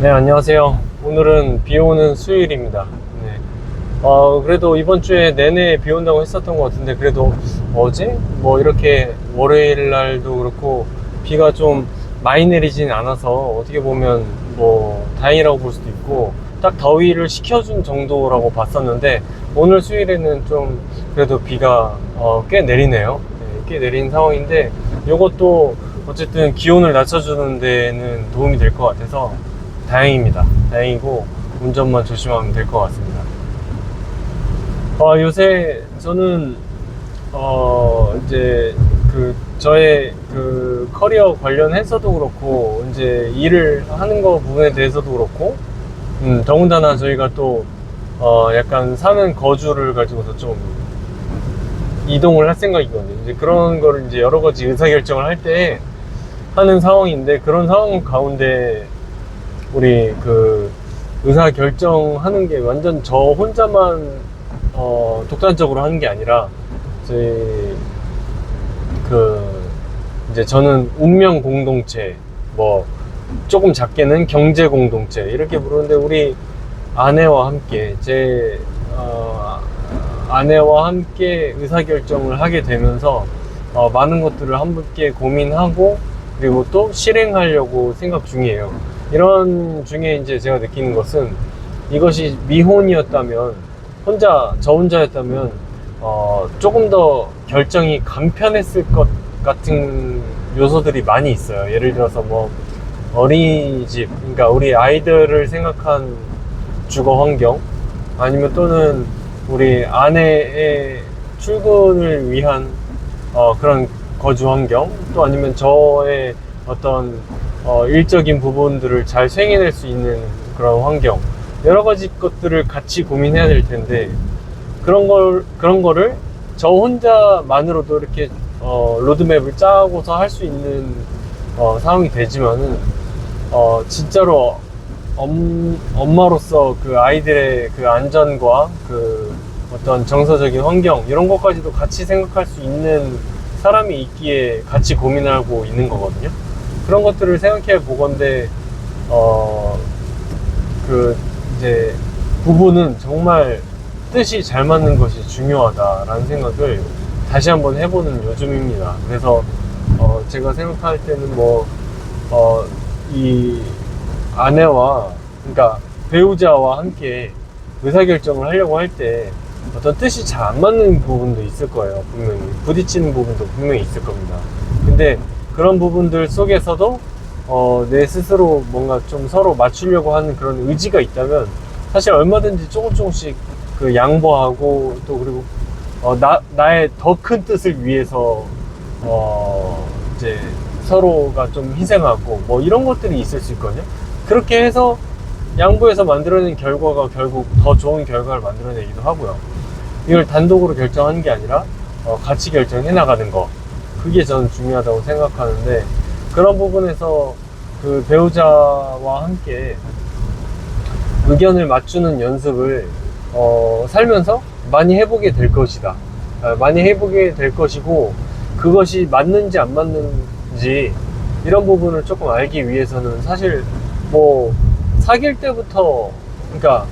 네, 안녕하세요. 오늘은 비 오는 수요일입니다. 네. 그래도 이번 주에 내내 비 온다고 했었던 것 같은데, 그래도 어제? 뭐 이렇게 월요일 날도 그렇고, 비가 좀 많이 내리진 않아서 어떻게 보면 뭐 다행이라고 볼 수도 있고, 딱 더위를 식혀준 정도라고 봤었는데, 오늘 수요일에는 좀 그래도 비가 꽤 내리네요. 네, 꽤 내린 상황인데, 이것도 어쨌든 기온을 낮춰주는 데는 도움이 될 것 같아서, 다행입니다. 다행이고 운전만 조심하면 될 것 같습니다. 요새 저는 이제 그 저의 그 커리어 관련해서도 그렇고 이제 일을 하는 거 부분에 대해서도 그렇고 더군다나 저희가 또 약간 사는 거주를 가지고서 좀 이동을 할 생각이거든요. 이제 그런 거를 이제 여러 가지 의사결정을 할 때 하는 상황인데, 그런 상황 가운데 우리 그 의사 결정하는 게 완전 저 혼자만 독단적으로 하는 게 아니라, 저희 그 이제 저는 운명 공동체, 뭐 조금 작게는 경제 공동체 이렇게 부르는데, 우리 아내와 함께 아내와 함께 의사 결정을 하게 되면서 많은 것들을 함께 고민하고, 그리고 또 실행하려고 생각 중이에요. 이런 중에 이제 제가 느끼는 것은, 이것이 미혼이었다면, 저 혼자였다면 조금 더 결정이 간편했을 것 같은 요소들이 많이 있어요. 예를 들어서 뭐 어린이집, 그러니까 우리 아이들을 생각한 주거 환경, 아니면 또는 우리 아내의 출근을 위한 그런 거주 환경, 또 아니면 저의 어떤 일적인 부분들을 잘 수행해낼 수 있는 그런 환경, 여러 가지 것들을 같이 고민해야 될 텐데, 그런 거를 저 혼자만으로도 이렇게 로드맵을 짜고서 할 수 있는 상황이 되지만은, 진짜로 엄마로서 그 아이들의 그 안전과 그 어떤 정서적인 환경, 이런 것까지도 같이 생각할 수 있는 사람이 있기에 같이 고민하고 있는 거거든요. 그런 것들을 생각해 보건데, 그 이제 부부는 정말 뜻이 잘 맞는 것이 중요하다라는 생각을 다시 한번 해보는 요즘입니다. 그래서 제가 생각할 때는 뭐 이 아내와, 그러니까 배우자와 함께 의사결정을 하려고 할 때 어떤 뜻이 잘 안 맞는 부분도 있을 거예요. 분명히 부딪히는 부분도 분명히 있을 겁니다. 근데 그런 부분들 속에서도 내 스스로 뭔가 좀 서로 맞추려고 하는 그런 의지가 있다면, 사실 얼마든지 조금씩 그 양보하고, 또 그리고 나의 더 큰 뜻을 위해서 이제 서로가 좀 희생하고 뭐 이런 것들이 있을 수 있거든요. 그렇게 해서 양보해서 만들어낸 결과가 결국 더 좋은 결과를 만들어내기도 하고요. 이걸 단독으로 결정하는 게 아니라 같이 결정해 나가는 거, 그게 저는 중요하다고 생각하는데, 그런 부분에서 그 배우자와 함께 의견을 맞추는 연습을 살면서 많이 해보게 될 것이다. 많이 해보게 될 것이고, 그것이 맞는지 안 맞는지 이런 부분을 조금 알기 위해서는, 사실 뭐 사귈 때부터, 그러니까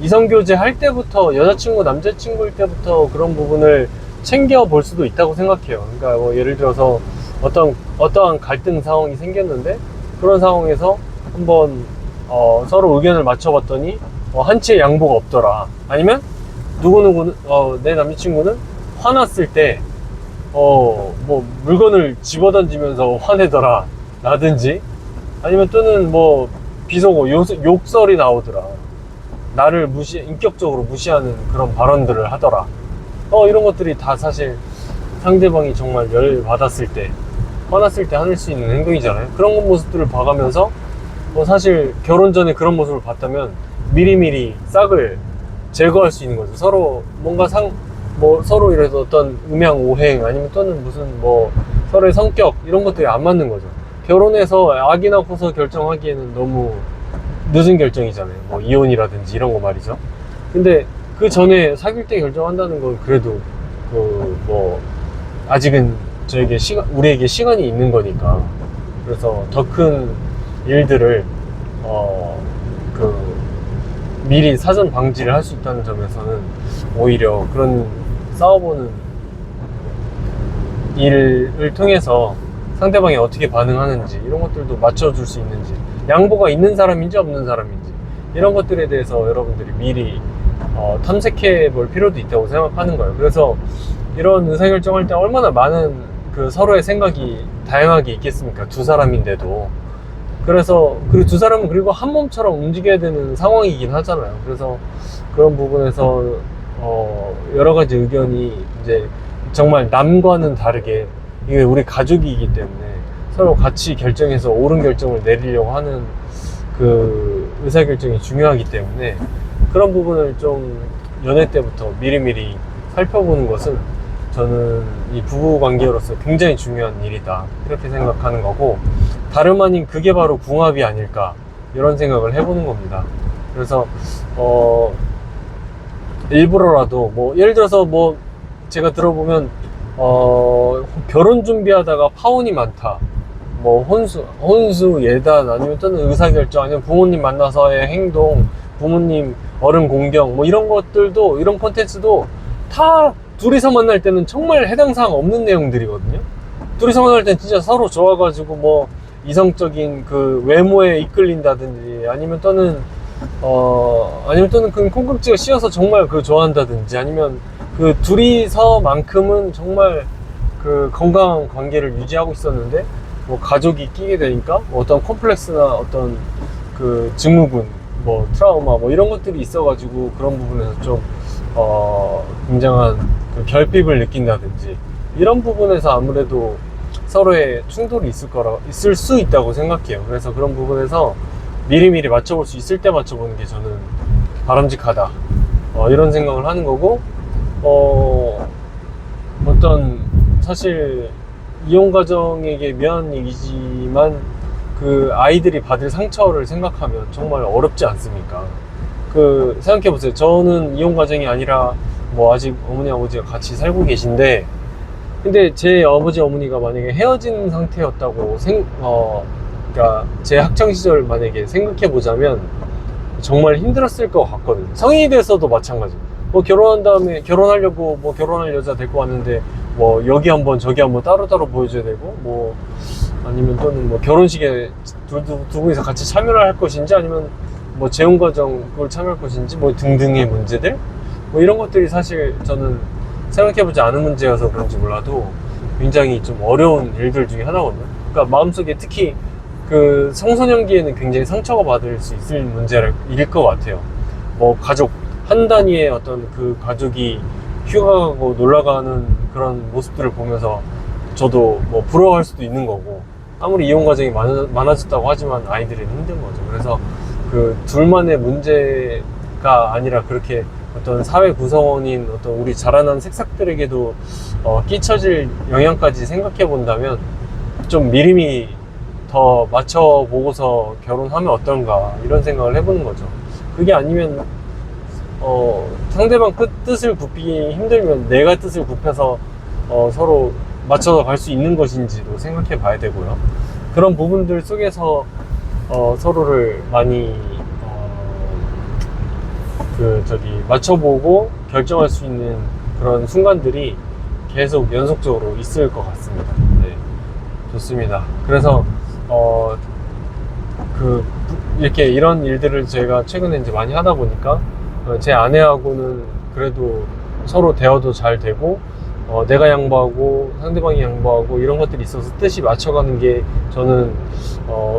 이성 교제 할 때부터, 여자친구 남자친구일 때부터 그런 부분을 챙겨 볼 수도 있다고 생각해요. 그러니까 뭐 예를 들어서 어떠한 갈등 상황이 생겼는데, 그런 상황에서 한번 서로 의견을 맞춰봤더니 한치의 양보가 없더라. 아니면 누구누구는 내 남자친구는 화났을 때 뭐 물건을 집어던지면서 화내더라 라든지, 아니면 또는 뭐 비속어 욕설이 나오더라, 나를 인격적으로 무시하는 그런 발언들을 하더라. 이런 것들이 다 사실 상대방이 정말 열 받았을 때, 화났을 때 하는 수 있는 행동이잖아요. 그런 모습들을 봐가면서 사실 결혼 전에 그런 모습을 봤다면 미리미리 싹을 제거할 수 있는 거죠. 서로 뭔가 서로 이래서 어떤 음양 오행, 아니면 또는 무슨 뭐 서로의 성격, 이런 것들이 안 맞는 거죠. 결혼해서 아기 낳고서 결정하기에는 너무 늦은 결정이잖아요. 뭐 이혼이라든지 이런 거 말이죠. 근데 그 전에 사귈 때 결정한다는 건 그래도 그 뭐 아직은 우리에게 시간이 있는 거니까, 그래서 더 큰 일들을 미리 사전 방지를 할 수 있다는 점에서는 오히려 그런 싸워보는 일을 통해서 상대방이 어떻게 반응하는지 이런 것들도 맞춰줄 수 있는지, 양보가 있는 사람인지 없는 사람인지 이런 것들에 대해서 여러분들이 미리 탐색해 볼 필요도 있다고 생각하는 거예요. 그래서 이런 의사결정할 때 얼마나 많은 그 서로의 생각이 다양하게 있겠습니까? 두 사람인데도. 그래서 그 두 사람은 그리고 한 몸처럼 움직여야 되는 상황이긴 하잖아요. 그래서 그런 부분에서 여러 가지 의견이 이제 정말 남과는 다르게 이게 우리 가족이기 때문에 서로 같이 결정해서 옳은 결정을 내리려고 하는 그 의사결정이 중요하기 때문에 그런 부분을 좀 연애 때부터 미리미리 살펴보는 것은 저는 이 부부 관계로서 굉장히 중요한 일이다 이렇게 생각하는 거고, 다름 아닌 그게 바로 궁합이 아닐까 이런 생각을 해보는 겁니다. 그래서 일부러라도 뭐 예를 들어서 뭐 제가 들어보면 결혼 준비하다가 파혼이 많다, 뭐 혼수 예단, 아니면 또는 의사결정, 아니면 부모님 만나서의 행동, 부모님 어른 공경, 뭐 이런 것들도, 이런 콘텐츠도 다 둘이서 만날 때는 정말 해당 사항 없는 내용들이거든요. 둘이서 만날 때는 진짜 서로 좋아가지고 뭐 이성적인 그 외모에 이끌린다든지, 아니면 또는 그 콩깍지가 씌어서 정말 그 좋아한다든지, 아니면 그 둘이서만큼은 정말 그 건강한 관계를 유지하고 있었는데 뭐 가족이 끼게 되니까 뭐 어떤 콤플렉스나 어떤 그 증후군, 뭐 트라우마, 뭐 이런 것들이 있어가지고 그런 부분에서 좀 굉장한 그 결핍을 느낀다든지 이런 부분에서 아무래도 서로의 충돌이 있을 수 있다고 생각해요. 그래서 그런 부분에서 미리미리 맞춰볼 수 있을 때 맞춰보는 게 저는 바람직하다 이런 생각을 하는 거고, 어떤 사실 이혼 가정에게 미안한 얘기지만 그 아이들이 받을 상처를 생각하면 정말 어렵지 않습니까? 그 생각해보세요. 저는 이혼 가정이 아니라 뭐 아직 어머니 아버지가 같이 살고 계신데, 근데 제 아버지 어머니가 만약에 헤어진 상태였다고 그러니까 제 학창 시절 만약에 생각해 보자면 정말 힘들었을 것 같거든요. 성인이 돼서도 마찬가지. 뭐 결혼한 다음에 결혼하려고 뭐 결혼할 여자 데리고 왔는데 뭐 여기 한번 저기 한번 따로따로 보여줘야 되고, 뭐 아니면 또는 뭐 결혼식에 두 분이서 같이 참여를 할 것인지, 아니면 뭐 재혼 과정 그걸 참여할 것인지, 뭐 등등의 문제들, 뭐 이런 것들이 사실 저는 생각해보지 않은 문제여서 그런지 몰라도 굉장히 좀 어려운 일들 중에 하나거든요. 그러니까 마음속에 특히 그 청소년기에는 굉장히 상처가 받을 수 있을 문제일 것 같아요. 뭐 가족 한 단위의 어떤 그 가족이 휴가 가고 놀러 가는 그런 모습들을 보면서 저도 뭐 부러워할 수도 있는 거고, 아무리 이혼 과정이 많아졌다고 하지만 아이들은 힘든 거죠. 그래서 그 둘만의 문제가 아니라 그렇게 어떤 사회 구성원인 어떤 우리 자라난 새싹들에게도 끼쳐질 영향까지 생각해 본다면 좀 미리미리 더 맞춰보고서 결혼하면 어떤가 이런 생각을 해보는 거죠. 그게 아니면 상대방 뜻을 굽히기 힘들면 내가 뜻을 굽혀서 서로 맞춰서 갈 수 있는 것인지도 생각해 봐야 되고요. 그런 부분들 속에서 서로를 많이 맞춰보고 결정할 수 있는 그런 순간들이 계속 연속적으로 있을 것 같습니다. 네, 좋습니다. 그래서 이렇게 이런 일들을 제가 최근에 이제 많이 하다 보니까 제 아내하고는 그래도 서로 대화도 잘 되고, 내가 양보하고 상대방이 양보하고 이런 것들이 있어서 뜻이 맞춰가는 게 저는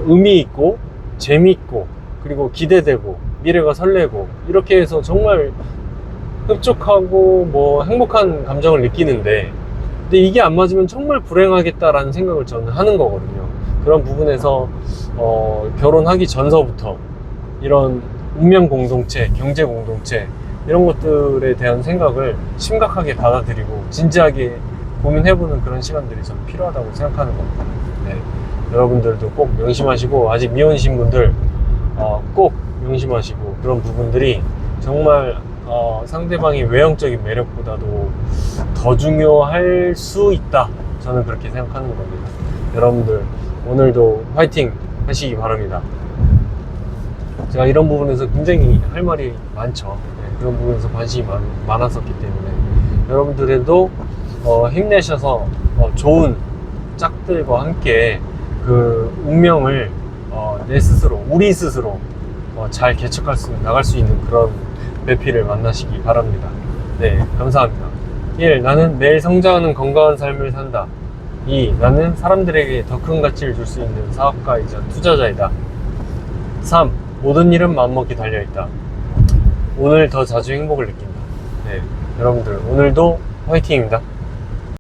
의미 있고 재미있고 그리고 기대되고 미래가 설레고, 이렇게 해서 정말 흡족하고 뭐 행복한 감정을 느끼는데, 근데 이게 안 맞으면 정말 불행하겠다라는 생각을 저는 하는 거거든요. 그런 부분에서 결혼하기 전서부터 이런 운명 공동체, 경제 공동체 이런 것들에 대한 생각을 심각하게 받아들이고 진지하게 고민해보는 그런 시간들이 저는 필요하다고 생각하는 겁니다. 네, 여러분들도 꼭 명심하시고, 아직 미혼이신 분들 꼭 명심하시고, 그런 부분들이 정말 상대방의 외형적인 매력보다도 더 중요할 수 있다, 저는 그렇게 생각하는 겁니다. 여러분들 오늘도 화이팅 하시기 바랍니다. 제가 이런 부분에서 굉장히 할 말이 많죠. 네, 그런 부분에서 관심이 많았었기 때문에 여러분들도 힘내셔서 좋은 짝들과 함께 그 운명을 내 스스로, 우리 스스로 잘 나갈 수 있는 그런 배필을 만나시기 바랍니다. 네, 감사합니다. 1. 나는 매일 성장하는 건강한 삶을 산다. 2. 나는 사람들에게 더 큰 가치를 줄 수 있는 사업가이자 투자자이다. 3. 모든 일은 마음먹기 달려있다. 오늘 더 자주 행복을 느낀다. 네, 여러분들 오늘도 화이팅입니다.